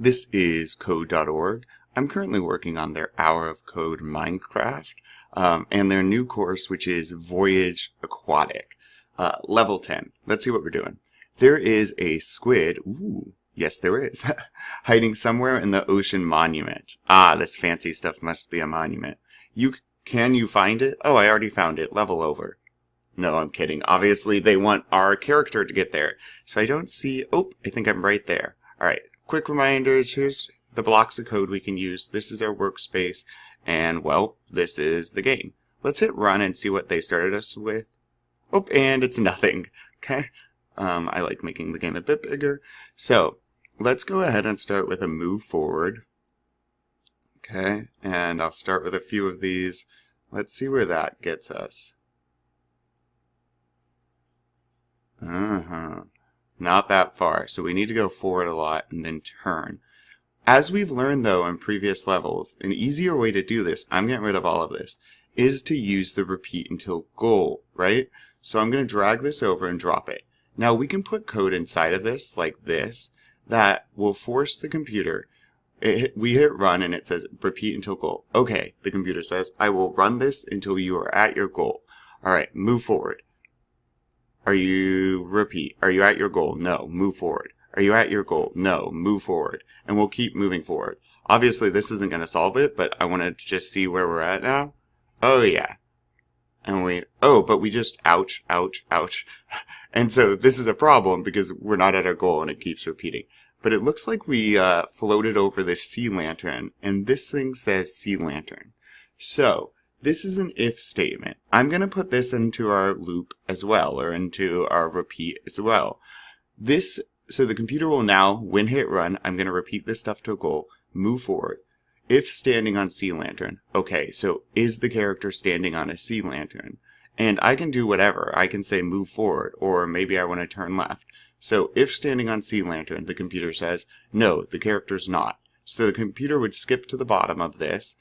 This is code.org. I'm currently working on their Hour of Code Minecraft and their new course, which is Voyage Aquatic, level 10. Let's see what we're doing. There is a squid, ooh, yes there is, hiding somewhere in the ocean monument. Ah, this fancy stuff must be a monument. Can you find it? Oh, I already found it. Level over. No, I'm kidding. Obviously, they want our character to get there. So I don't see... Oh, I think I'm right there. All right. Quick reminders. Here's the blocks of code we can use. This is our workspace. And, well, this is the game. Let's hit run and see what they started us with. Oh, and it's nothing. Okay. I like making the game a bit bigger. So, let's go ahead and start with a move forward. Okay. And I'll start with a few of these. Let's see where that gets us. Not that far. So we need to go forward a lot and then turn. As we've learned, though, in previous levels, an easier way to do this, I'm getting rid of all of this, is to use the repeat until goal, right? So I'm going to drag this over and drop it. Now we can put code inside of this, like this, that will force the computer. We hit run and it says repeat until goal. Okay, the computer says, I will run this until you are at your goal. All right, move forward. Repeat. Are you at your goal? No. Move forward. Are you at your goal? No. Move forward. And we'll keep moving forward. Obviously, this isn't going to solve it, but I want to just see where we're at now. Oh, yeah. And but we just, ouch, ouch, ouch. And so this is a problem because we're not at our goal and it keeps repeating. But it looks like we floated over this sea lantern, and this thing says sea lantern. So, this is an if statement. I'm going to put this into our loop as well, or into our repeat as well. So the computer will now, when hit run, I'm going to repeat this stuff to a goal, move forward. If standing on sea lantern. Okay, so is the character standing on a sea lantern? And I can do whatever. I can say move forward, or maybe I want to turn left. So if standing on sea lantern, the computer says, no, the character's not. So the computer would skip to the bottom of this.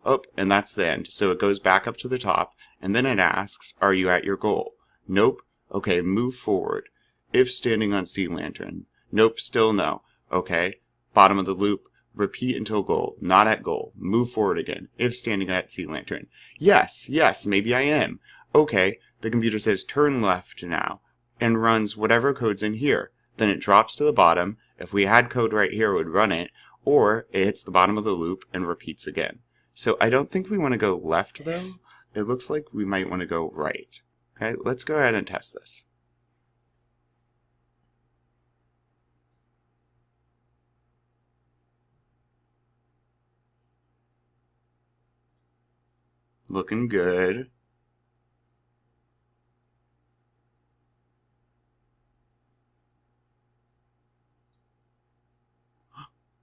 Oh, and that's the end. So it goes back up to the top, and then it asks, are you at your goal? Nope. Okay, move forward. If standing on sea lantern. Nope, still no. Okay, bottom of the loop. Repeat until goal. Not at goal. Move forward again. If standing at sea lantern. Yes, maybe I am. Okay, the computer says turn left now, and runs whatever code's in here. Then it drops to the bottom. If we had code right here, it would run it. Or it hits the bottom of the loop and repeats again. So I don't think we want to go left, though. It looks like we might want to go right. Okay, let's go ahead and test this. Looking good.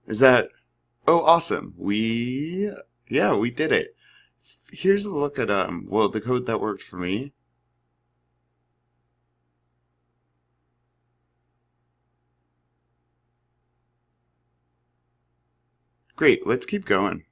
Is that... Oh, awesome. Yeah, we did it. Here's a look at, well, the code that worked for me. Great, let's keep going.